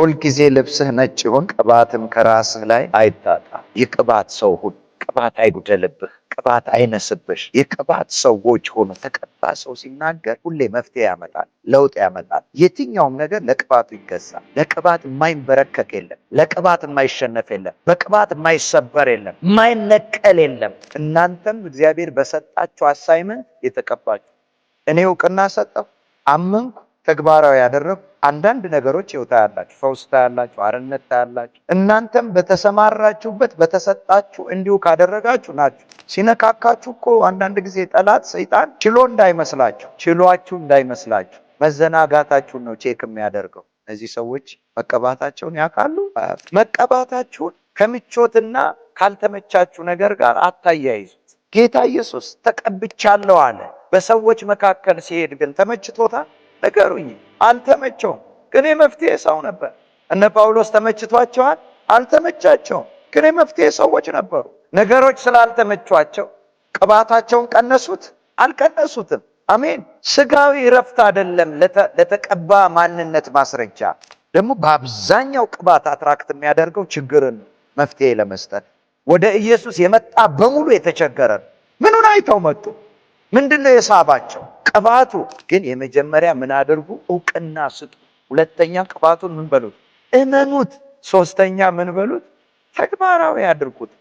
ሁልጊዜ ልብስህ ነጭ ይሁን፣ ቅባትም ከራስህ ላይ አይታጣ። የቅባት ሰው ሁን። ቅባት አይጉደልብህ፣ ቅባት አይነስብሽ። የቅባት ሰዎች ሆኖ ተቀባ ሰው ሲናገር ሁሌ መፍትሄ ያመጣል፣ ለውጥ ያመጣል። የትኛውም ነገር ለቅባቱ ይገዛል። ለቅባት የማይንበረከክ የለም፣ ለቅባት የማይሸነፍ የለም፣ በቅባት የማይሰበር የለም፣ የማይነቀል የለም። እናንተም እግዚአብሔር በሰጣችሁ አሳይመንት የተቀባችሁ እኔ እውቅና ሰጠሁ፣ አመንኩ፣ ተግባራዊ ያደረጉ አንዳንድ ነገሮች ይወጣ ያላችሁ፣ ፈውስ ታያላችሁ፣ አርነት ታያላችሁ። እናንተም በተሰማራችሁበት በተሰጣችሁ እንዲሁ ካደረጋችሁ ናችሁ። ሲነካካችሁ እኮ አንዳንድ ጊዜ ጠላት ሰይጣን ችሎ እንዳይመስላችሁ መዘናጋታችሁን ነው ቼክ የሚያደርገው። እነዚህ ሰዎች መቀባታቸውን ያውቃሉ። መቀባታችሁን ከምቾትና ካልተመቻችሁ ነገር ጋር አታያይዙት። ጌታ ኢየሱስ ተቀብቻለሁ አለ። በሰዎች መካከል ሲሄድ ግን ተመችቶታል? ነገሩኝ። አልተመቸውም፣ ግን የመፍትሄ ሰው ነበር። እነ ጳውሎስ ተመችቷቸዋል? አልተመቻቸውም፣ ግን የመፍትሄ ሰዎች ነበሩ። ነገሮች ስላልተመቿቸው ቅባታቸውን ቀነሱት? አልቀነሱትም። አሜን። ስጋዊ ረፍት አይደለም ለተቀባ ማንነት ማስረጃ። ደግሞ በአብዛኛው ቅባት አትራክት የሚያደርገው ችግርን መፍትሄ ለመስጠት ወደ ኢየሱስ የመጣ በሙሉ የተቸገረ ነው። ምኑን አይተው መጡ? ምንድነው የሳባቸው? ቅባቱ። ግን የመጀመሪያ ምን አድርጉ? እውቅና ስጡ። ሁለተኛ ቅባቱን ምን በሉት? እመኑት። ሶስተኛ ምን በሉት? ተግባራዊ አድርጉት።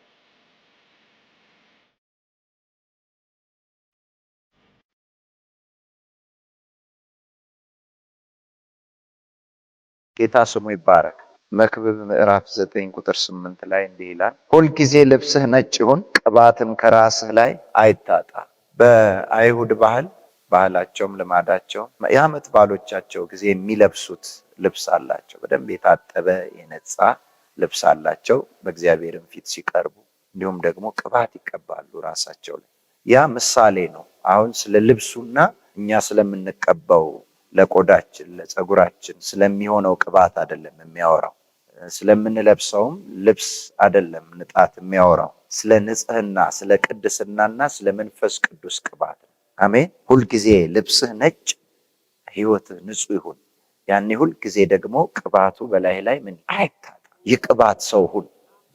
ጌታ ስሙ ይባረክ። መክብብ ምዕራፍ 9 ቁጥር 8 ላይ እንዲህ ይላል፣ ሁልጊዜ ልብስህ ነጭ ይሁን፣ ቅባትም ከራስህ ላይ አይታጣ። በአይሁድ ባህላቸውም ልማዳቸውም የዓመት በዓሎቻቸው ጊዜ የሚለብሱት ልብስ አላቸው። በደንብ የታጠበ የነጻ ልብስ አላቸው። በእግዚአብሔርም ፊት ሲቀርቡ እንዲሁም ደግሞ ቅባት ይቀባሉ ራሳቸው ላይ። ያ ምሳሌ ነው። አሁን ስለ ልብሱና እኛ ስለምንቀባው ለቆዳችን ለፀጉራችን ስለሚሆነው ቅባት አይደለም የሚያወራው። ስለምንለብሰውም ልብስ አይደለም ንጣት የሚያወራው። ስለ ንጽህና፣ ስለ ቅድስናና ስለ መንፈስ ቅዱስ ቅባት። አሜን። ሁልጊዜ ልብስህ ነጭ፣ ህይወትህ ንጹህ ይሁን። ያኔ ሁልጊዜ ደግሞ ቅባቱ በላይ ላይ ምን አይታጣ። የቅባት ሰው ሁን።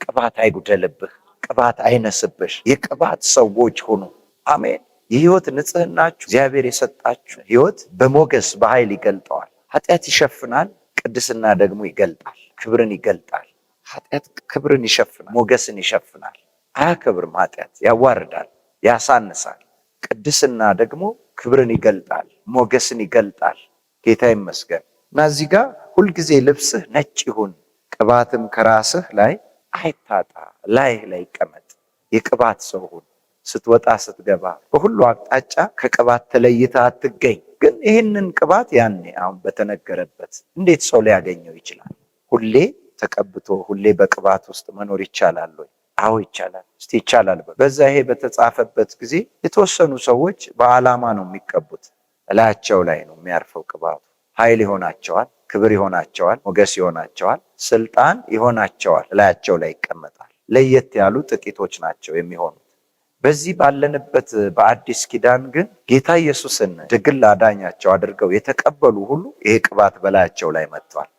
ቅባት አይጉደልብህ፣ ቅባት አይነስብሽ። የቅባት ሰዎች ሁኑ። አሜን። የህይወት ንጽህናችሁ እግዚአብሔር የሰጣችሁ ህይወት በሞገስ በኃይል ይገልጠዋል። ኃጢአት ይሸፍናል፣ ቅድስና ደግሞ ይገልጣል፣ ክብርን ይገልጣል። ኃጢአት ክብርን ይሸፍናል፣ ሞገስን ይሸፍናል። አያከብርም። ኃጢአት ያዋርዳል፣ ያሳንሳል። ቅድስና ደግሞ ክብርን ይገልጣል፣ ሞገስን ይገልጣል። ጌታ ይመስገን። እና እዚህ ጋር ሁልጊዜ ልብስህ ነጭ ይሁን፣ ቅባትም ከራስህ ላይ አይታጣ፣ ላይህ ላይ ይቀመጥ። የቅባት ሰው ሁን። ስትወጣ ስትገባ በሁሉ አቅጣጫ ከቅባት ተለይታ አትገኝ። ግን ይህንን ቅባት ያኔ አሁን በተነገረበት እንዴት ሰው ሊያገኘው ይችላል? ሁሌ ተቀብቶ ሁሌ በቅባት ውስጥ መኖር ይቻላል ወይ? አዎ ይቻላል። እስቲ ይቻላል። በዛ ይሄ በተጻፈበት ጊዜ የተወሰኑ ሰዎች በዓላማ ነው የሚቀቡት። እላያቸው ላይ ነው የሚያርፈው ቅባቱ። ኃይል ይሆናቸዋል፣ ክብር ይሆናቸዋል፣ ሞገስ ይሆናቸዋል፣ ስልጣን ይሆናቸዋል። እላያቸው ላይ ይቀመጣል። ለየት ያሉ ጥቂቶች ናቸው የሚሆኑት። በዚህ ባለንበት በአዲስ ኪዳን ግን ጌታ ኢየሱስን ድግል አዳኛቸው አድርገው የተቀበሉ ሁሉ ይሄ ቅባት በላያቸው ላይ መጥቷል።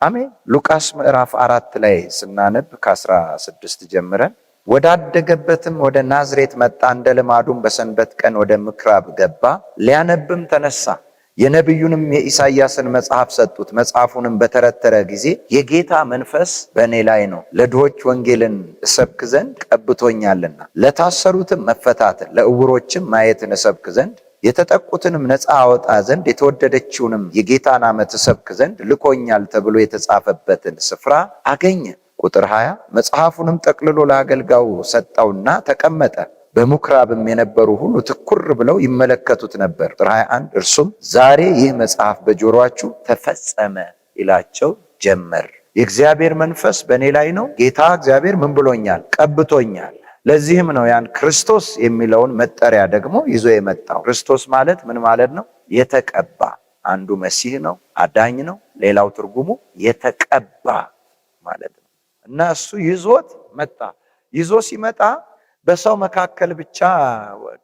አሜን። ሉቃስ ምዕራፍ 4 ላይ ስናነብ ከ16 ጀምረን ወዳደገበትም ወደ ናዝሬት መጣ፣ እንደ ልማዱም በሰንበት ቀን ወደ ምኩራብ ገባ፣ ሊያነብም ተነሳ። የነቢዩንም የኢሳይያስን መጽሐፍ ሰጡት። መጽሐፉንም በተረተረ ጊዜ የጌታ መንፈስ በእኔ ላይ ነው፣ ለድሆች ወንጌልን እሰብክ ዘንድ ቀብቶኛልና፣ ለታሰሩትም መፈታትን፣ ለዕውሮችም ማየትን እሰብክ ዘንድ፣ የተጠቁትንም ነፃ አወጣ ዘንድ፣ የተወደደችውንም የጌታን ዓመት እሰብክ ዘንድ ልኮኛል ተብሎ የተጻፈበትን ስፍራ አገኘ። ቁጥር 20 መጽሐፉንም ጠቅልሎ ለአገልጋዩ ሰጠውና ተቀመጠ። በምኩራብም የነበሩ ሁሉ ትኩር ብለው ይመለከቱት ነበር። ቁጥር 21 እርሱም ዛሬ ይህ መጽሐፍ በጆሮአችሁ ተፈጸመ ይላቸው ጀመር። የእግዚአብሔር መንፈስ በእኔ ላይ ነው። ጌታ እግዚአብሔር ምን ብሎኛል? ቀብቶኛል። ለዚህም ነው ያን ክርስቶስ የሚለውን መጠሪያ ደግሞ ይዞ የመጣው። ክርስቶስ ማለት ምን ማለት ነው? የተቀባ። አንዱ መሲህ ነው፣ አዳኝ ነው። ሌላው ትርጉሙ የተቀባ ማለት ነው። እና እሱ ይዞት መጣ። ይዞ ሲመጣ በሰው መካከል ብቻ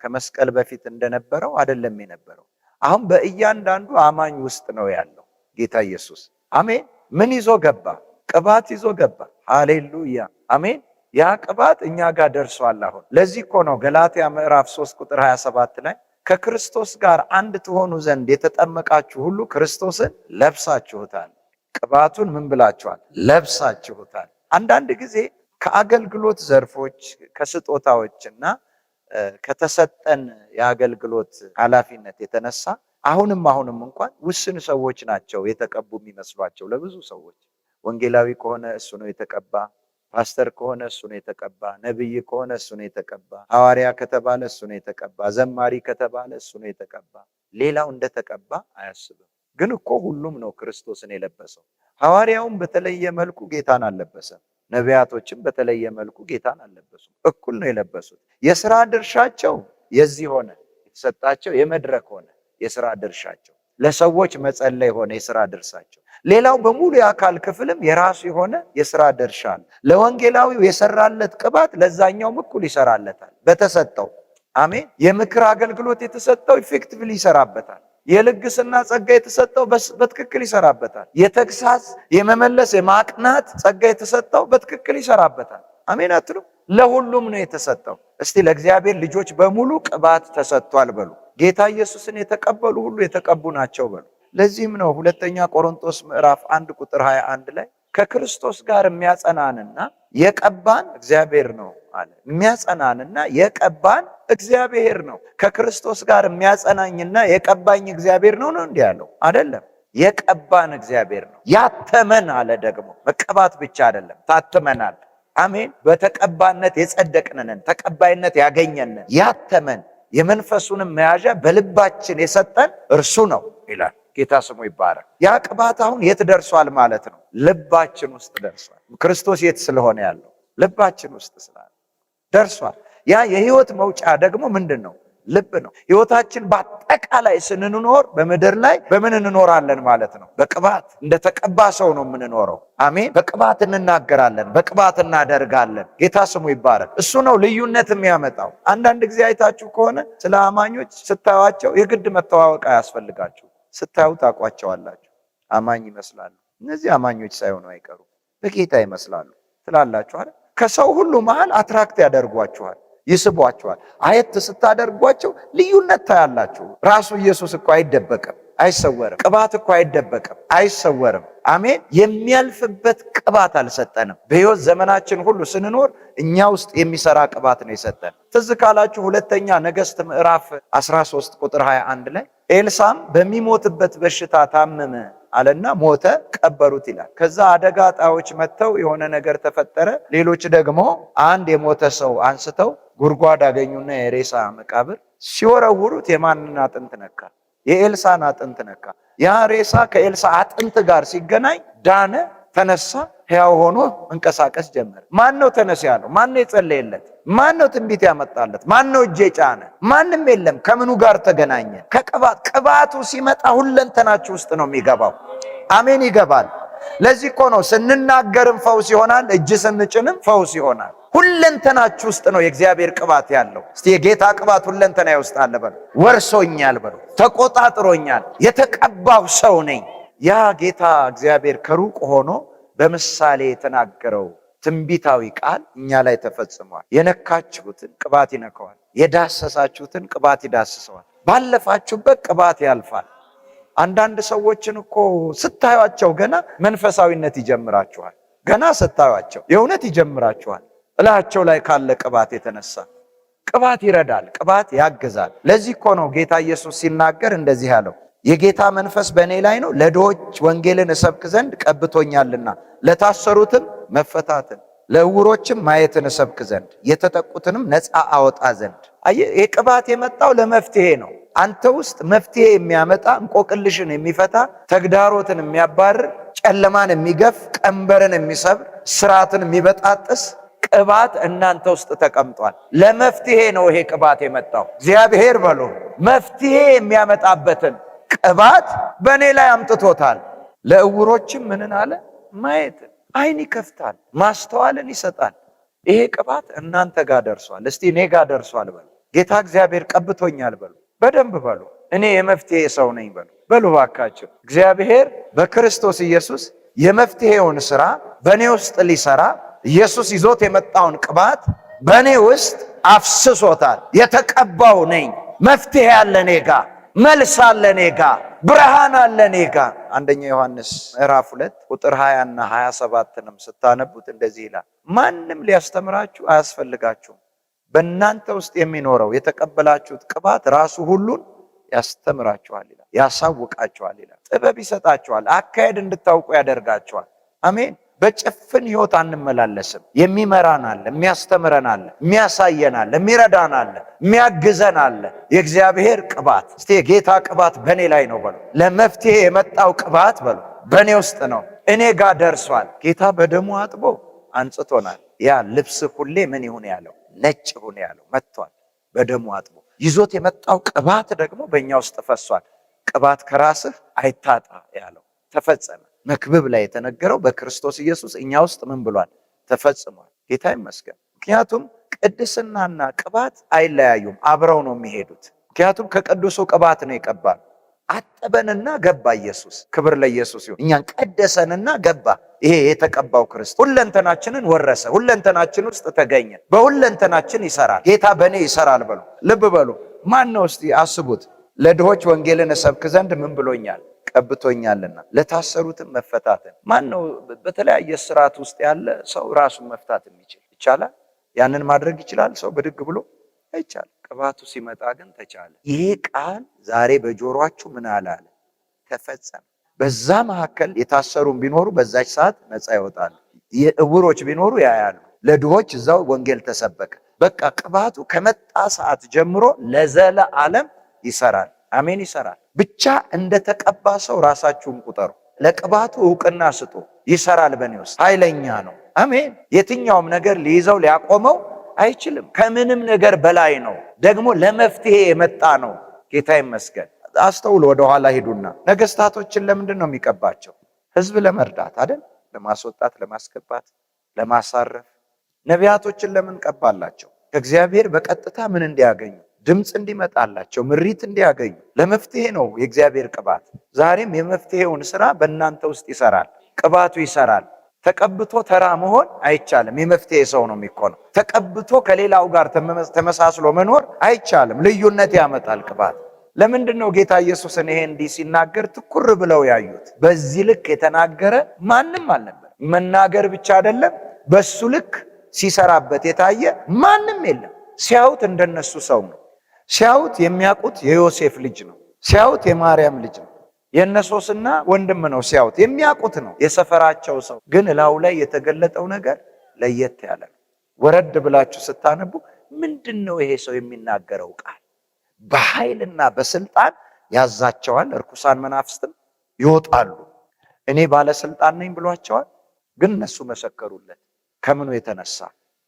ከመስቀል በፊት እንደነበረው አይደለም የነበረው። አሁን በእያንዳንዱ አማኝ ውስጥ ነው ያለው ጌታ ኢየሱስ። አሜን። ምን ይዞ ገባ? ቅባት ይዞ ገባ። ሃሌሉያ አሜን። ያ ቅባት እኛ ጋር ደርሷል አሁን። ለዚህ እኮ ነው ገላትያ ምዕራፍ 3 ቁጥር 27 ላይ ከክርስቶስ ጋር አንድ ትሆኑ ዘንድ የተጠመቃችሁ ሁሉ ክርስቶስን ለብሳችሁታል። ቅባቱን ምን ብላችኋል? ለብሳችሁታል። አንዳንድ ጊዜ ከአገልግሎት ዘርፎች ከስጦታዎችና ከተሰጠን የአገልግሎት ኃላፊነት የተነሳ አሁንም እንኳን ውስን ሰዎች ናቸው የተቀቡ የሚመስሏቸው ለብዙ ሰዎች። ወንጌላዊ ከሆነ እሱ ነው የተቀባ፣ ፓስተር ከሆነ እሱ ነው የተቀባ፣ ነብይ ከሆነ እሱ ነው የተቀባ፣ ሐዋርያ ከተባለ እሱ ነው የተቀባ፣ ዘማሪ ከተባለ እሱ ነው የተቀባ። ሌላው እንደተቀባ አያስብም። ግን እኮ ሁሉም ነው ክርስቶስን የለበሰው። ሐዋርያውም በተለየ መልኩ ጌታን አልለበሰም። ነቢያቶችም በተለየ መልኩ ጌታን አልለበሱም። እኩል ነው የለበሱት። የሥራ ድርሻቸው የዚህ ሆነ፣ የተሰጣቸው የመድረክ ሆነ የሥራ ድርሻቸው። ለሰዎች መጸለይ ሆነ የሥራ ድርሻቸው። ሌላው በሙሉ የአካል ክፍልም የራሱ የሆነ የሥራ ድርሻ አለ። ለወንጌላዊው የሰራለት ቅባት ለዛኛውም እኩል ይሰራለታል በተሰጠው። አሜን። የምክር አገልግሎት የተሰጠው ኢፌክቲቭሊ ይሰራበታል። የልግስና ጸጋ የተሰጠው በትክክል ይሰራበታል። የተግሳጽ የመመለስ የማቅናት ጸጋ የተሰጠው በትክክል ይሰራበታል። አሜን አትሉ? ለሁሉም ነው የተሰጠው። እስቲ ለእግዚአብሔር ልጆች በሙሉ ቅባት ተሰጥቷል በሉ። ጌታ ኢየሱስን የተቀበሉ ሁሉ የተቀቡ ናቸው በሉ። ለዚህም ነው ሁለተኛ ቆሮንቶስ ምዕራፍ 1 ቁጥር 21 ላይ ከክርስቶስ ጋር የሚያጸናንና የቀባን እግዚአብሔር ነው አለ። የሚያጸናንና የቀባን እግዚአብሔር ነው። ከክርስቶስ ጋር የሚያጸናኝና የቀባኝ እግዚአብሔር ነው እንዲህ ያለው አይደለም። የቀባን እግዚአብሔር ነው። ያተመን አለ ደግሞ። መቀባት ብቻ አይደለም፣ ታትመናል። አሜን። በተቀባነት የጸደቅነን፣ ተቀባይነት ያገኘነን፣ ያተመን የመንፈሱንም መያዣ በልባችን የሰጠን እርሱ ነው ይላል። ጌታ ስሙ ይባረክ። ያ ቅባት አሁን የት ደርሷል ማለት ነው? ልባችን ውስጥ ደርሷል። ክርስቶስ የት ስለሆነ ያለው? ልባችን ውስጥ ስላለ ደርሷል። ያ የህይወት መውጫ ደግሞ ምንድን ነው? ልብ ነው። ህይወታችን በአጠቃላይ ስንኖር በምድር ላይ በምን እንኖራለን ማለት ነው? በቅባት እንደተቀባ ሰው ነው የምንኖረው። አሜን። በቅባት እንናገራለን፣ በቅባት እናደርጋለን። ጌታ ስሙ ይባረክ። እሱ ነው ልዩነት የሚያመጣው። አንዳንድ ጊዜ አይታችሁ ከሆነ ስለ አማኞች ስታዩዋቸው የግድ መተዋወቅ አያስፈልጋችሁ። ስታዩ ታውቋቸዋላችሁ። አማኝ ይመስላሉ። እነዚህ አማኞች ሳይሆኑ አይቀሩ በጌታ ይመስላሉ ትላላችሁ አይደል? ከሰው ሁሉ መሃል አትራክት ያደርጓችኋል፣ ይስቧችኋል። አየት ስታደርጓቸው ልዩነት ታያላችሁ። ራሱ ኢየሱስ እኮ አይደበቅም፣ አይሰወርም። ቅባት እኮ አይደበቅም፣ አይሰወርም። አሜን። የሚያልፍበት ቅባት አልሰጠንም። በሕይወት ዘመናችን ሁሉ ስንኖር እኛ ውስጥ የሚሰራ ቅባት ነው የሰጠን። ትዝ ካላችሁ ሁለተኛ ነገሥት ምዕራፍ 13 ቁጥር 21 ላይ ኤልሳም በሚሞትበት በሽታ ታመመ አለና ሞተ፣ ቀበሩት ይላል። ከዛ አደጋ ጣዮች መጥተው የሆነ ነገር ተፈጠረ። ሌሎች ደግሞ አንድ የሞተ ሰው አንስተው ጉድጓድ አገኙና የሬሳ መቃብር ሲወረውሩት የማንን አጥንት ነካ? የኤልሳን አጥንት ነካ። ያ ሬሳ ከኤልሳ አጥንት ጋር ሲገናኝ ዳነ፣ ተነሳ፣ ሕያው ሆኖ መንቀሳቀስ ጀመረ። ማን ነው ተነስ ያለው? ማን ነው የጸለየለት? ማን ነው ትንቢት ያመጣለት? ማን ነው እጄ ጫነ? ማንም የለም። ከምኑ ጋር ተገናኘ? ከቅባት። ቅባቱ ሲመጣ ሁለንተናችሁ ውስጥ ነው የሚገባው። አሜን። ይገባል። ለዚህ እኮ ነው ስንናገርም ፈውስ ይሆናል፣ እጅ ስንጭንም ፈውስ ይሆናል። ሁለንተናችሁ ውስጥ ነው የእግዚአብሔር ቅባት ያለው። እስቲ የጌታ ቅባት ሁለንተና ውስጥ አለ በሉ። ወርሶኛል በሉ። ተቆጣጥሮኛል። የተቀባው ሰው ነኝ። ያ ጌታ እግዚአብሔር ከሩቅ ሆኖ በምሳሌ የተናገረው ትንቢታዊ ቃል እኛ ላይ ተፈጽሟል። የነካችሁትን ቅባት ይነካዋል፣ የዳሰሳችሁትን ቅባት ይዳስሰዋል። ባለፋችሁበት ቅባት ያልፋል። አንዳንድ ሰዎችን እኮ ስታዩአቸው ገና መንፈሳዊነት ይጀምራችኋል። ገና ስታዩአቸው የእውነት ይጀምራችኋል። እላቸው ላይ ካለ ቅባት የተነሳ ቅባት ይረዳል፣ ቅባት ያግዛል። ለዚህ እኮ ነው ጌታ ኢየሱስ ሲናገር እንደዚህ ያለው፣ የጌታ መንፈስ በእኔ ላይ ነው፣ ለድሆች ወንጌልን እሰብክ ዘንድ ቀብቶኛልና፣ ለታሰሩትም መፈታትን፣ ለዕውሮችም ማየትን እሰብክ ዘንድ፣ የተጠቁትንም ነፃ አወጣ ዘንድ። ይህ ቅባት የመጣው ለመፍትሄ ነው። አንተ ውስጥ መፍትሄ የሚያመጣ እንቆቅልሽን የሚፈታ ተግዳሮትን የሚያባርር ጨለማን የሚገፍ ቀንበርን የሚሰብር ስርዓትን የሚበጣጥስ ቅባት እናንተ ውስጥ ተቀምጧል። ለመፍትሄ ነው ይሄ ቅባት የመጣው። እግዚአብሔር በሎ መፍትሄ የሚያመጣበትን ቅባት በእኔ ላይ አምጥቶታል። ለዕውሮችም ምንን አለ? ማየትን። አይን ይከፍታል፣ ማስተዋልን ይሰጣል። ይሄ ቅባት እናንተ ጋር ደርሷል። እስቲ እኔ ጋር ደርሷል በሉ። ጌታ እግዚአብሔር ቀብቶኛል በሉ። በደንብ በሉ። እኔ የመፍትሄ ሰው ነኝ በሉ። በሉ ባካችሁ። እግዚአብሔር በክርስቶስ ኢየሱስ የመፍትሄውን ስራ በእኔ ውስጥ ሊሰራ ኢየሱስ ይዞት የመጣውን ቅባት በእኔ ውስጥ አፍስሶታል። የተቀባው ነኝ። መፍትሄ አለ እኔ ጋ፣ መልስ አለ እኔ ጋ፣ ብርሃን አለ እኔ ጋ። አንደኛ ዮሐንስ ምዕራፍ 2 ቁጥር 20 እና 27ንም ስታነቡት እንደዚህ ይላል፣ ማንም ሊያስተምራችሁ አያስፈልጋችሁም። በእናንተ ውስጥ የሚኖረው የተቀበላችሁት ቅባት ራሱ ሁሉን ያስተምራችኋል ይላል፣ ያሳውቃችኋል ይላል፣ ጥበብ ይሰጣችኋል፣ አካሄድ እንድታውቁ ያደርጋችኋል። አሜን። በጭፍን ህይወት አንመላለስም። የሚመራን አለ፣ የሚያስተምረን አለ፣ የሚያሳየን አለ፣ የሚረዳን አለ፣ የሚያግዘን አለ። የእግዚአብሔር ቅባት እስቲ የጌታ ቅባት በእኔ ላይ ነው በሉ። ለመፍትሄ የመጣው ቅባት በሉ በእኔ ውስጥ ነው፣ እኔ ጋር ደርሷል። ጌታ በደሙ አጥቦ አንጽቶናል። ያ ልብስ ሁሌ ምን ይሁን ያለው ነጭ ይሁን ያለው መጥቷል። በደሙ አጥቦ ይዞት የመጣው ቅባት ደግሞ በእኛ ውስጥ ፈሷል። ቅባት ከራስህ አይታጣ ያለው ተፈጸመ። መክብብ ላይ የተነገረው በክርስቶስ ኢየሱስ እኛ ውስጥ ምን ብሏል? ተፈጽሟል። ጌታ ይመስገን። ምክንያቱም ቅድስናና ቅባት አይለያዩም፣ አብረው ነው የሚሄዱት። ምክንያቱም ከቅዱሱ ቅባት ነው የቀባን። አጠበንና ገባ ኢየሱስ። ክብር ለኢየሱስ ይሁን። እኛን ቀደሰንና ገባ። ይሄ የተቀባው ክርስቶስ ሁለንተናችንን ወረሰ፣ ሁለንተናችን ውስጥ ተገኘ፣ በሁለንተናችን ይሰራል። ጌታ በእኔ ይሰራል በሉ። ልብ በሉ። ማን ነው እስቲ አስቡት። ለድሆች ወንጌልን እሰብክ ዘንድ ምን ብሎኛል? ቀብቶኛልና። ለታሰሩትም መፈታትን። ማን ነው በተለያየ ስርዓት ውስጥ ያለ ሰው ራሱን መፍታት የሚችል? ይቻላል? ያንን ማድረግ ይችላል ሰው ብድግ ብሎ? አይቻልም። ቅባቱ ሲመጣ ግን ተቻለ። ይሄ ቃል ዛሬ በጆሮአችሁ ምን አለ? ተፈጸመ። በዛ መካከል የታሰሩም ቢኖሩ በዛች ሰዓት ነፃ ይወጣሉ። የዕውሮች ቢኖሩ ያያሉ። ለድሆች እዛው ወንጌል ተሰበከ። በቃ ቅባቱ ከመጣ ሰዓት ጀምሮ ለዘለዓለም ይሰራል። አሜን። ይሰራል። ብቻ እንደተቀባ ሰው ራሳችሁን ቁጠሩ። ለቅባቱ ዕውቅና ስጡ። ይሰራል በእኔ ውስጥ። ኃይለኛ ነው። አሜን። የትኛውም ነገር ሊይዘው ሊያቆመው አይችልም። ከምንም ነገር በላይ ነው። ደግሞ ለመፍትሄ የመጣ ነው። ጌታ ይመስገን። አስተውሉ። ወደኋላ ሂዱና ነገስታቶችን ለምንድን ነው የሚቀባቸው? ህዝብ ለመርዳት አይደል? ለማስወጣት፣ ለማስገባት፣ ለማሳረፍ። ነቢያቶችን ለምን ቀባላቸው? ከእግዚአብሔር በቀጥታ ምን እንዲያገኙ? ድምፅ እንዲመጣላቸው፣ ምሪት እንዲያገኙ። ለመፍትሄ ነው የእግዚአብሔር ቅባት። ዛሬም የመፍትሄውን ስራ በእናንተ ውስጥ ይሰራል። ቅባቱ ይሰራል። ተቀብቶ ተራ መሆን አይቻልም። የመፍትሄ ሰው ነው የሚኮነው። ተቀብቶ ከሌላው ጋር ተመሳስሎ መኖር አይቻልም። ልዩነት ያመጣል ቅባት። ለምንድን ነው ጌታ ኢየሱስን ይሄ እንዲህ ሲናገር ትኩር ብለው ያዩት? በዚህ ልክ የተናገረ ማንም አልነበር። መናገር ብቻ አይደለም፣ በሱ ልክ ሲሰራበት የታየ ማንም የለም። ሲያዩት እንደነሱ ሰው ነው። ሲያዩት የሚያውቁት የዮሴፍ ልጅ ነው። ሲያዩት የማርያም ልጅ ነው። የነሶስና ወንድም ነው። ሲያዩት የሚያውቁት ነው፣ የሰፈራቸው ሰው። ግን እላው ላይ የተገለጠው ነገር ለየት ያለ ነው። ወረድ ብላችሁ ስታነቡ ምንድን ነው ይሄ ሰው የሚናገረው ቃል? በኃይልና በስልጣን ያዛቸዋል፣ እርኩሳን መናፍስትም ይወጣሉ። እኔ ባለስልጣን ነኝ ብሏቸዋል። ግን እነሱ መሰከሩለት። ከምኑ የተነሳ?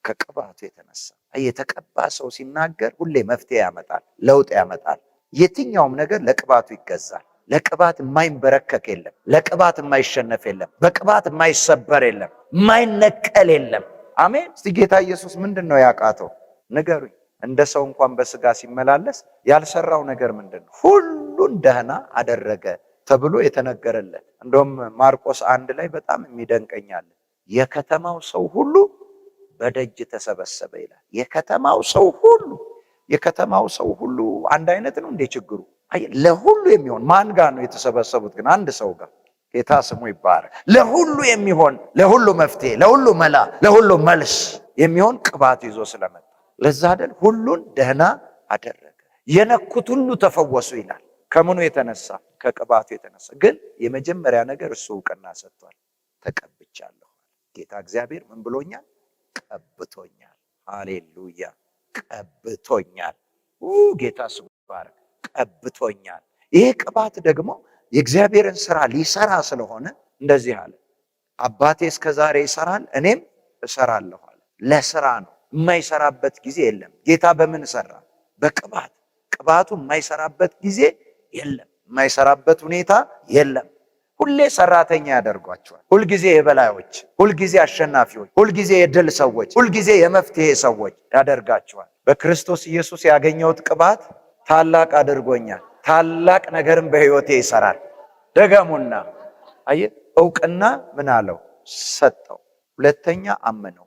ከቅባቱ የተነሳ። የተቀባ ሰው ሲናገር ሁሌ መፍትሄ ያመጣል፣ ለውጥ ያመጣል። የትኛውም ነገር ለቅባቱ ይገዛል። ለቅባት የማይንበረከክ የለም። ለቅባት የማይሸነፍ የለም። በቅባት የማይሰበር የለም። የማይነቀል የለም። አሜን። እስቲ ጌታ ኢየሱስ ምንድን ነው ያቃተው? ንገሩኝ። እንደ ሰው እንኳን በስጋ ሲመላለስ ያልሰራው ነገር ምንድን ነው? ሁሉን ደህና አደረገ ተብሎ የተነገረለት። እንደውም ማርቆስ 1 ላይ በጣም የሚደንቀኛል። የከተማው ሰው ሁሉ በደጅ ተሰበሰበ ይላል። የከተማው ሰው ሁሉ አንድ አይነት ነው እንዴ ችግሩ? ለሁሉ የሚሆን ማን ጋር ነው የተሰበሰቡት? ግን አንድ ሰው ጋር። ጌታ ስሙ ይባረክ። ለሁሉ የሚሆን፣ ለሁሉ መፍትሄ፣ ለሁሉ መላ፣ ለሁሉ መልስ የሚሆን ቅባት ይዞ ስለመጣ ለዛ አይደል ሁሉን ደህና አደረገ። የነኩት ሁሉ ተፈወሱ ይላል። ከምኑ የተነሳ? ከቅባቱ የተነሳ። ግን የመጀመሪያ ነገር እሱ ዕውቅና ሰጥቷል። ተቀብቻለሁ። ጌታ እግዚአብሔር ምን ብሎኛል? ቀብቶኛል። ሃሌሉያ። ቀብቶኛል። ጌታ ስሙ ይባረክ። ቀብቶኛል። ይሄ ቅባት ደግሞ የእግዚአብሔርን ስራ ሊሰራ ስለሆነ እንደዚህ አለ። አባቴ እስከዛሬ ይሰራል፣ እኔም እሰራለሁ አለ። ለስራ ነው። የማይሰራበት ጊዜ የለም። ጌታ በምን ሰራ? በቅባት። ቅባቱ የማይሰራበት ጊዜ የለም። የማይሰራበት ሁኔታ የለም። ሁሌ ሰራተኛ ያደርጓቸዋል። ሁልጊዜ የበላዮች፣ ሁልጊዜ አሸናፊዎች፣ ሁልጊዜ የድል ሰዎች፣ ሁልጊዜ የመፍትሄ ሰዎች ያደርጋቸዋል። በክርስቶስ ኢየሱስ ያገኘሁት ቅባት ታላቅ አድርጎኛል። ታላቅ ነገርም በህይወቴ ይሰራል። ደገሙና አየ እውቅና ምን አለው? ሰጠው። ሁለተኛ አመነው።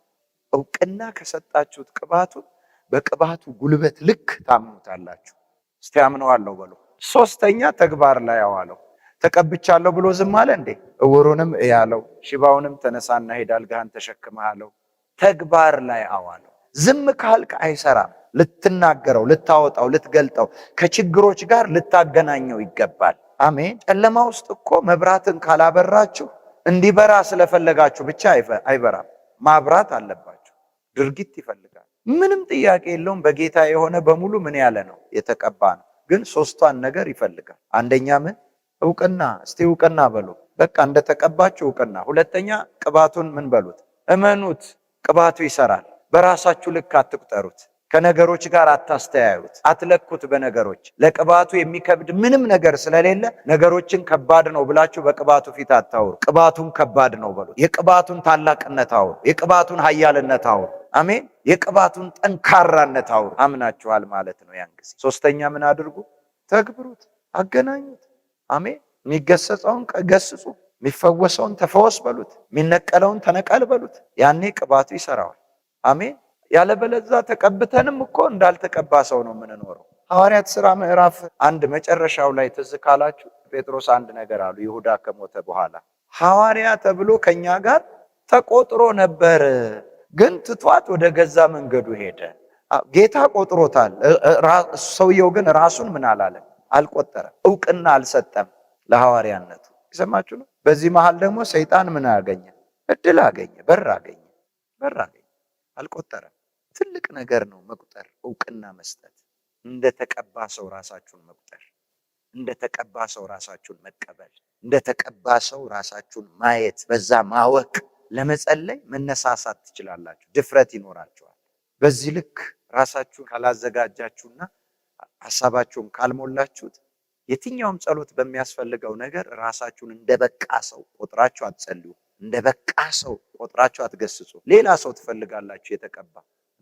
እውቅና ከሰጣችሁት ቅባቱን በቅባቱ ጉልበት ልክ ታምኑታላችሁ። እስቲ አምነዋለሁ በሉ። ሶስተኛ ተግባር ላይ አዋለው። ተቀብቻለሁ ብሎ ዝም አለ እንዴ? እውሩንም ያለው ሽባውንም ተነሳና ሄድ አልጋህን ተሸክመህ አለው። ተግባር ላይ አዋለው። ዝም ካልክ አይሰራም። ልትናገረው፣ ልታወጣው፣ ልትገልጠው፣ ከችግሮች ጋር ልታገናኘው ይገባል። አሜን። ጨለማ ውስጥ እኮ መብራትን ካላበራችሁ እንዲበራ ስለፈለጋችሁ ብቻ አይበራም። ማብራት አለባችሁ። ድርጊት ይፈልጋል። ምንም ጥያቄ የለውም። በጌታ የሆነ በሙሉ ምን ያለ ነው? የተቀባ ነው። ግን ሶስቷን ነገር ይፈልጋል። አንደኛ ምን? እውቅና። እስቲ እውቅና በሉ። በቃ እንደተቀባችሁ እውቅና። ሁለተኛ ቅባቱን ምን በሉት? እመኑት። ቅባቱ ይሰራል። በራሳችሁ ልክ አትቁጠሩት። ከነገሮች ጋር አታስተያዩት፣ አትለኩት በነገሮች። ለቅባቱ የሚከብድ ምንም ነገር ስለሌለ ነገሮችን ከባድ ነው ብላችሁ በቅባቱ ፊት አታውሩ። ቅባቱን ከባድ ነው በሉት። የቅባቱን ታላቅነት አውሩ። የቅባቱን ኃያልነት አውሩ። አሜን። የቅባቱን ጠንካራነት አውሩ። አምናችኋል ማለት ነው ያን ጊዜ። ሶስተኛ ምን አድርጉ? ተግብሩት፣ አገናኙት። አሜን። የሚገሰጸውን ገስጹ፣ የሚፈወሰውን ተፈወስ በሉት፣ የሚነቀለውን ተነቀል በሉት። ያኔ ቅባቱ ይሰራዋል። አሜን። ያለበለዛ ተቀብተንም እኮ እንዳልተቀባ ሰው ነው የምንኖረው። ሐዋርያት ሥራ ምዕራፍ 1 መጨረሻው ላይ ትዝ ካላችሁ ጴጥሮስ አንድ ነገር አሉ። ይሁዳ ከሞተ በኋላ ሐዋርያ ተብሎ ከኛ ጋር ተቆጥሮ ነበር፣ ግን ትቷት ወደ ገዛ መንገዱ ሄደ። ጌታ ቆጥሮታል። ሰውየው ግን ራሱን ምን አላለም? አልቆጠረም። እውቅና አልሰጠም ለሐዋርያነቱ። ይሰማችሁ ነው። በዚህ መሃል ደግሞ ሰይጣን ምን አገኘ? እድል አገኘ፣ በር አገኘ። አልቆጠረም። ትልቅ ነገር ነው መቁጠር፣ እውቅና መስጠት። እንደተቀባ ሰው ራሳችሁን መቁጠር፣ እንደተቀባ ሰው ራሳችሁን መቀበል፣ እንደተቀባ ሰው ራሳችሁን ማየት፣ በዛ ማወቅ። ለመጸለይ መነሳሳት ትችላላችሁ፣ ድፍረት ይኖራችኋል። በዚህ ልክ ራሳችሁን ካላዘጋጃችሁና ሐሳባችሁን ካልሞላችሁት የትኛውም ጸሎት በሚያስፈልገው ነገር ራሳችሁን እንደበቃ ሰው ቆጥራችሁ አትጸልዩ። እንደበቃ ሰው ቆጥራችሁ አትገስጹ። ሌላ ሰው ትፈልጋላችሁ የተቀባ፣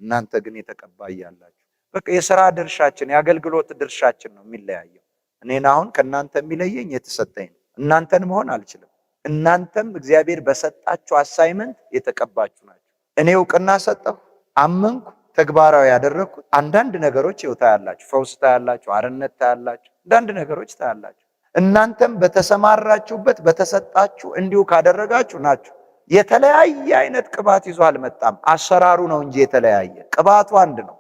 እናንተ ግን የተቀባ እያላችሁ። በቃ የሥራ ድርሻችን፣ የአገልግሎት ድርሻችን ነው የሚለያየው። እኔን አሁን ከእናንተ የሚለየኝ የተሰጠኝ ነው። እናንተን መሆን አልችልም። እናንተም እግዚአብሔር በሰጣችሁ አሳይመንት የተቀባችሁ ናቸው። እኔ እውቅና ሰጠሁ፣ አመንኩ፣ ተግባራዊ ያደረግኩት። አንዳንድ ነገሮች ታያላችሁ፣ ፈውስ ታያላችሁ፣ አርነት ታያላችሁ፣ አንዳንድ ነገሮች ታያላችሁ። እናንተም በተሰማራችሁበት በተሰጣችሁ እንዲሁ ካደረጋችሁ ናችሁ። የተለያየ አይነት ቅባት ይዞ አልመጣም። አሰራሩ ነው እንጂ የተለያየ። ቅባቱ አንድ ነው።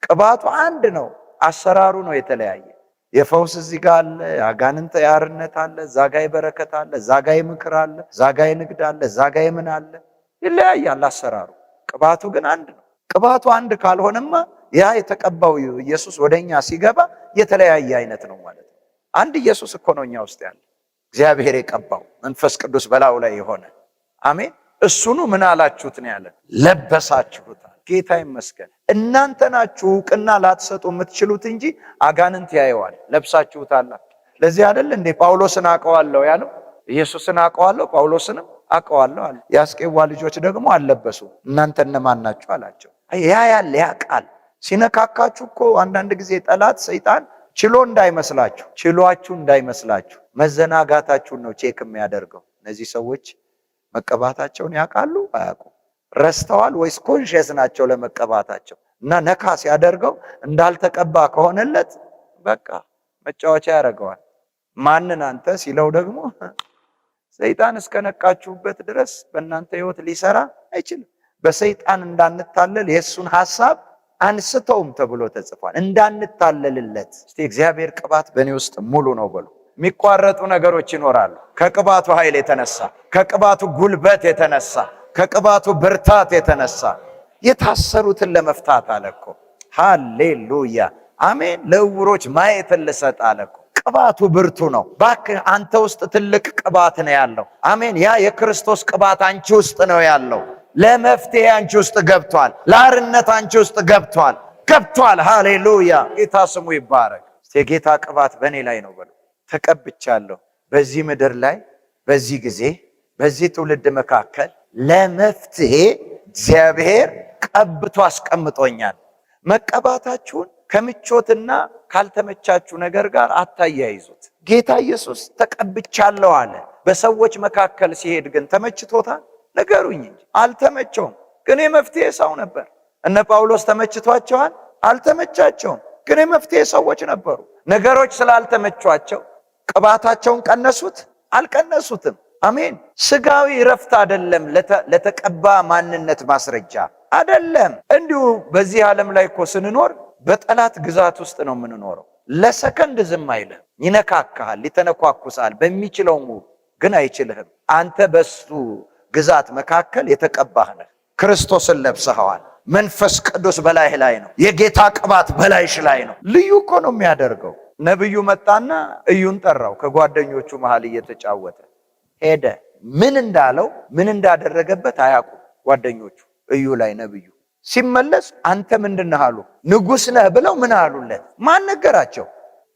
ቅባቱ አንድ ነው። አሰራሩ ነው የተለያየ። የፈውስ እዚህ ጋር አለ፣ የአጋንንት የአርነት አለ፣ እዛ ጋ የበረከት አለ፣ እዛ ጋ የምክር አለ፣ እዛ ጋ የንግድ አለ፣ እዛ ጋ የምን አለ። ይለያያል አሰራሩ። ቅባቱ ግን አንድ ነው። ቅባቱ አንድ ካልሆነማ ያ የተቀባው ኢየሱስ ወደኛ ሲገባ የተለያየ አይነት ነው ማለት ነው። አንድ ኢየሱስ እኮ ነው እኛ ውስጥ ያለ፣ እግዚአብሔር የቀባው መንፈስ ቅዱስ በላዩ ላይ የሆነ። አሜን። እሱኑ ምን አላችሁት ነው ያለ? ለበሳችሁታል። ጌታ ይመስገን። እናንተ ናችሁ እውቅና ላትሰጡ የምትችሉት እንጂ አጋንንት ያየዋል። ለብሳችሁታል። ለዚህ አይደል እንዴ ጳውሎስን አውቀዋለሁ ያለው? ኢየሱስን አውቀዋለሁ ጳውሎስንም አውቀዋለሁ አለ። የአስቄዋ ልጆች ደግሞ አልለበሱ። እናንተ እነማን ናችሁ አላቸው። ያ ያለ ያ ቃል ሲነካካችሁ እኮ አንዳንድ ጊዜ ጠላት ሰይጣን ችሎ እንዳይመስላችሁ፣ ችሏችሁ እንዳይመስላችሁ መዘናጋታችሁን ነው ቼክ የሚያደርገው። እነዚህ ሰዎች መቀባታቸውን ያውቃሉ አያውቁም? ረስተዋል ወይስ ኮንሽየስ ናቸው ለመቀባታቸው? እና ነካ ሲያደርገው እንዳልተቀባ ከሆነለት በቃ መጫወቻ ያደርገዋል። ማንን አንተ ሲለው ደግሞ ሰይጣን እስከነቃችሁበት ድረስ በእናንተ ህይወት ሊሰራ አይችልም። በሰይጣን እንዳንታለል የእሱን ሐሳብ አንስተውም ተብሎ ተጽፏል። እንዳንታለልለት። እስቲ እግዚአብሔር ቅባት በእኔ ውስጥ ሙሉ ነው በሉ። የሚቋረጡ ነገሮች ይኖራሉ ከቅባቱ ኃይል የተነሳ፣ ከቅባቱ ጉልበት የተነሳ፣ ከቅባቱ ብርታት የተነሳ የታሰሩትን ለመፍታት አለ እኮ። ሃሌሉያ አሜን። ለዕውሮች ማየትን ልሰጥ አለ እኮ። ቅባቱ ብርቱ ነው። እባክህ አንተ ውስጥ ትልቅ ቅባት ነው ያለው። አሜን። ያ የክርስቶስ ቅባት አንቺ ውስጥ ነው ያለው። ለመፍትሄ አንቺ ውስጥ ገብቷል። ለአርነት አንቺ ውስጥ ገብቷል። ሃሌሉያ ጌታ ስሙ ይባረክ። የጌታ ቅባት በእኔ ላይ ነው በሉ። ተቀብቻለሁ። በዚህ ምድር ላይ በዚህ ጊዜ በዚህ ትውልድ መካከል ለመፍትሄ እግዚአብሔር ቀብቶ አስቀምጦኛል። መቀባታችሁን ከምቾትና ካልተመቻችሁ ነገር ጋር አታያይዙት። ጌታ ኢየሱስ ተቀብቻለሁ አለ። በሰዎች መካከል ሲሄድ ግን ተመችቶታል? ንገሩኝ እንጂ አልተመቸውም። ግን የመፍትሄ ሰው ነበር። እነ ጳውሎስ ተመችቷቸዋል? አልተመቻቸውም። ግን የመፍትሄ ሰዎች ነበሩ። ነገሮች ስላልተመቿቸው ቅባታቸውን ቀነሱት? አልቀነሱትም። አሜን። ስጋዊ ረፍት አይደለም ለተቀባ ማንነት ማስረጃ አይደለም። እንዲሁ በዚህ ዓለም ላይ እኮ ስንኖር በጠላት ግዛት ውስጥ ነው የምንኖረው። ለሰከንድ ዝም አይልም። ይነካካል፣ ይተነኳኩሳል በሚችለው ግን አይችልህም። አንተ በሱ ግዛት መካከል የተቀባህ ነህ። ክርስቶስን ለብሰኸዋል። መንፈስ ቅዱስ በላይህ ላይ ነው። የጌታ ቅባት በላይሽ ላይ ነው። ልዩ እኮ ነው የሚያደርገው። ነብዩ መጣና እዩን ጠራው። ከጓደኞቹ መሃል እየተጫወተ ሄደ። ምን እንዳለው ምን እንዳደረገበት አያውቁም ጓደኞቹ። እዩ ላይ ነብዩ ሲመለስ አንተ ምንድነህ አሉ። ንጉሥ ነህ ብለው ምን አሉለት? ማን ነገራቸው?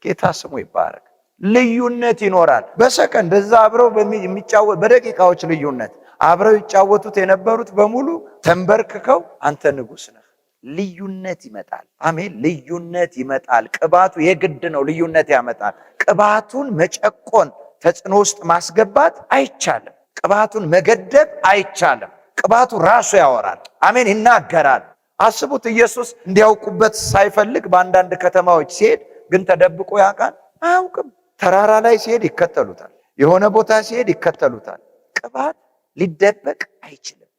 ጌታ ስሙ ይባረክ። ልዩነት ይኖራል። በሰከንድ እዛ አብረው የሚጫወት በደቂቃዎች ልዩነት አብረው ይጫወቱት የነበሩት በሙሉ ተንበርክከው አንተ ንጉሥ ነህ። ልዩነት ይመጣል። አሜን። ልዩነት ይመጣል። ቅባቱ የግድ ነው። ልዩነት ያመጣል። ቅባቱን መጨቆን፣ ተጽዕኖ ውስጥ ማስገባት አይቻልም። ቅባቱን መገደብ አይቻልም። ቅባቱ ራሱ ያወራል። አሜን። ይናገራል። አስቡት፣ ኢየሱስ እንዲያውቁበት ሳይፈልግ በአንዳንድ ከተማዎች ሲሄድ ግን ተደብቆ ያውቃል? አያውቅም። ተራራ ላይ ሲሄድ ይከተሉታል። የሆነ ቦታ ሲሄድ ይከተሉታል። ቅባት ሊደበቅ አይችልም።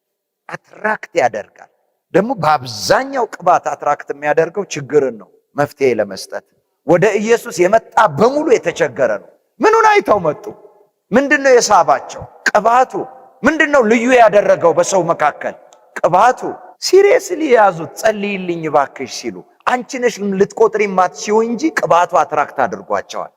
አትራክት ያደርጋል። ደግሞ በአብዛኛው ቅባት አትራክት የሚያደርገው ችግርን ነው መፍትሄ ለመስጠት። ወደ ኢየሱስ የመጣ በሙሉ የተቸገረ ነው። ምኑን አይተው መጡ? ምንድነው የሳባቸው? ቅባቱ። ምንድነው ልዩ ያደረገው በሰው መካከል? ቅባቱ። ሲሪየስሊ የያዙት። ጸልይልኝ ባክሽ ሲሉ አንቺ ነሽ ልትቆጥሪ ማትችይው እንጂ ቅባቱ አትራክት አድርጓቸዋል።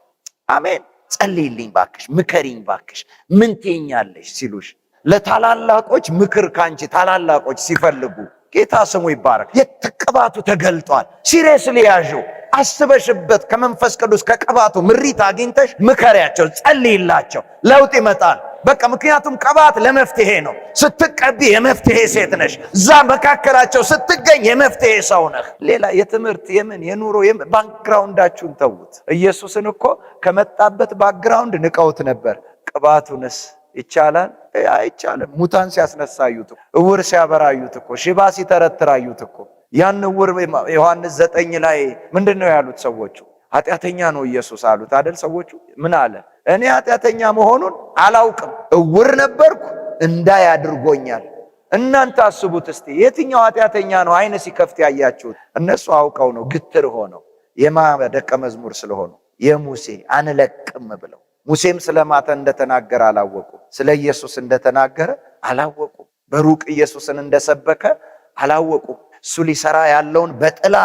አሜን። ጸልይልኝ ባክሽ፣ ምከሪኝ ባክሽ፣ ምን ትይኛለሽ ሲሉሽ፣ ለታላላቆች ምክር ካንቺ ታላላቆች ሲፈልጉ ጌታ ስሙ ይባረክ። የቅባቱ ተገልጧል። ሲሪየስሊ ያዡ። አስበሽበት ከመንፈስ ቅዱስ ከቅባቱ ምሪት አግኝተሽ ምከሪያቸው፣ ጸልይላቸው። ለውጥ ይመጣል። በቃ ምክንያቱም ቅባት ለመፍትሄ ነው። ስትቀቢ የመፍትሄ ሴት ነሽ። እዛ መካከላቸው ስትገኝ የመፍትሄ ሰው ነህ። ሌላ የትምህርት የምን የኑሮ ባክግራውንዳችሁን ተዉት። ኢየሱስን እኮ ከመጣበት ባክግራውንድ ንቀውት ነበር። ቅባቱንስ ይቻላል? አይቻልም። ሙታን ሲያስነሳዩት፣ እውር ሲያበራዩት እኮ፣ ሽባ ሲተረትራዩት እኮ። ያን እውር ዮሐንስ 9 ላይ ምንድነው ያሉት ሰዎቹ? ኃጢአተኛ ነው ኢየሱስ አሉት አይደል? ሰዎቹ ምን አለ? እኔ ኃጢአተኛ መሆኑን አላውቅም፣ እውር ነበርኩ እንዳይ አድርጎኛል። እናንተ አስቡት እስቲ፣ የትኛው ኃጢአተኛ ነው አይነ ሲከፍት ያያችሁት? እነሱ አውቀው ነው፣ ግትር ሆነው የማ ደቀ መዝሙር ስለሆኑ የሙሴ አንለቅም ብለው። ሙሴም ስለማተ እንደተናገረ አላወቁም። ስለ ኢየሱስ እንደተናገረ አላወቁም። በሩቅ ኢየሱስን እንደሰበከ አላወቁም። እሱ ሊሰራ ያለውን በጥላ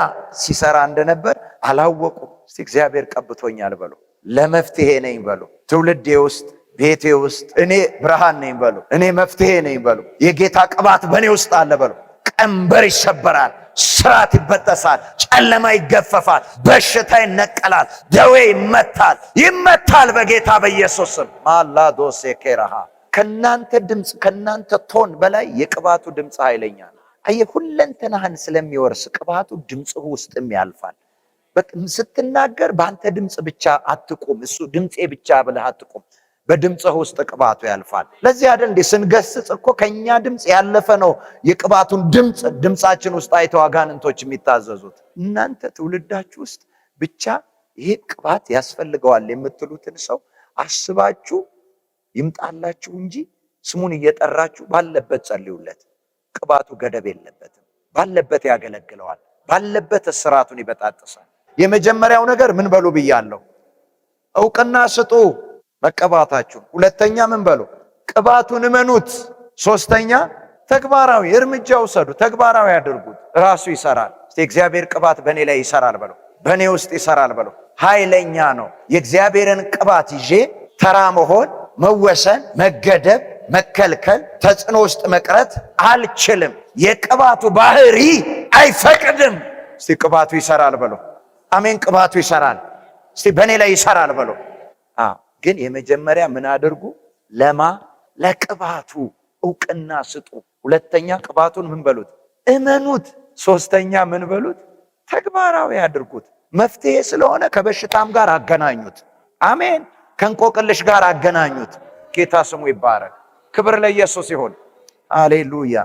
ሲሰራ እንደነበር አላወቁም። እስቲ እግዚአብሔር ቀብቶኛል በሉ። ለመፍትሄ ነኝ በሉ። ትውልዴ ውስጥ፣ ቤቴ ውስጥ እኔ ብርሃን ነኝ በሉ። እኔ መፍትሄ ነኝ በሉ። የጌታ ቅባት በእኔ ውስጥ አለ በሉ። ቀንበር ይሰበራል፣ ስራት ይበጠሳል፣ ጨለማ ይገፈፋል፣ በሽታ ይነቀላል፣ ደዌ ይመታል። ይመታል በጌታ በኢየሱስ ስም። ማላዶሴ ኬራሃ። ከናንተ ድምፅ ከናንተ ቶን በላይ የቅባቱ ድምፅ ኃይለኛ ነው። አየህ፣ ሁለንተናህን ስለሚወርስ ቅባቱ ድምፅህ ውስጥም ያልፋል። ስትናገር በአንተ ድምፅ ብቻ አትቁም። እሱ ድምፄ ብቻ ብለህ አትቁም። በድምፅህ ውስጥ ቅባቱ ያልፋል። ለዚህ አይደል እንዴ ስንገስጽ እኮ ከኛ ድምፅ ያለፈ ነው የቅባቱን ድምፃችን ውስጥ አይተው አጋንንቶች የሚታዘዙት። እናንተ ትውልዳችሁ ውስጥ ብቻ ይሄ ቅባት ያስፈልገዋል የምትሉትን ሰው አስባችሁ ይምጣላችሁ እንጂ ስሙን እየጠራችሁ ባለበት ጸልዩለት። ቅባቱ ገደብ የለበትም። ባለበት ያገለግለዋል። ባለበት እስራቱን ይበጣጥሳል። የመጀመሪያው ነገር ምን በሉ ብያለሁ? እውቅና ስጡ መቀባታችሁን። ሁለተኛ ምን በሉ? ቅባቱን እመኑት። ሶስተኛ ተግባራዊ እርምጃ ውሰዱ። ተግባራዊ ያድርጉት። ራሱ ይሰራል። እስቲ እግዚአብሔር ቅባት በእኔ ላይ ይሰራል በሉ። በእኔ ውስጥ ይሰራል በሉ። ኃይለኛ ነው። የእግዚአብሔርን ቅባት ይዤ ተራ መሆን፣ መወሰን፣ መገደብ፣ መከልከል፣ ተጽዕኖ ውስጥ መቅረት አልችልም። የቅባቱ ባህሪ አይፈቅድም። እስቲ ቅባቱ ይሰራል በሉ። አሜን። ቅባቱ ይሰራል። እስቲ በእኔ ላይ ይሰራል በሉ። ግን የመጀመሪያ ምን አድርጉ? ለቅባቱ እውቅና ስጡ። ሁለተኛ ቅባቱን ምን በሉት? እመኑት። ሶስተኛ ምን በሉት? ተግባራዊ አድርጉት። መፍትሄ ስለሆነ ከበሽታም ጋር አገናኙት። አሜን። ከእንቆቅልሽ ጋር አገናኙት። ጌታ ስሙ ይባረክ። ክብር ለኢየሱስ ይሁን። አሌሉያ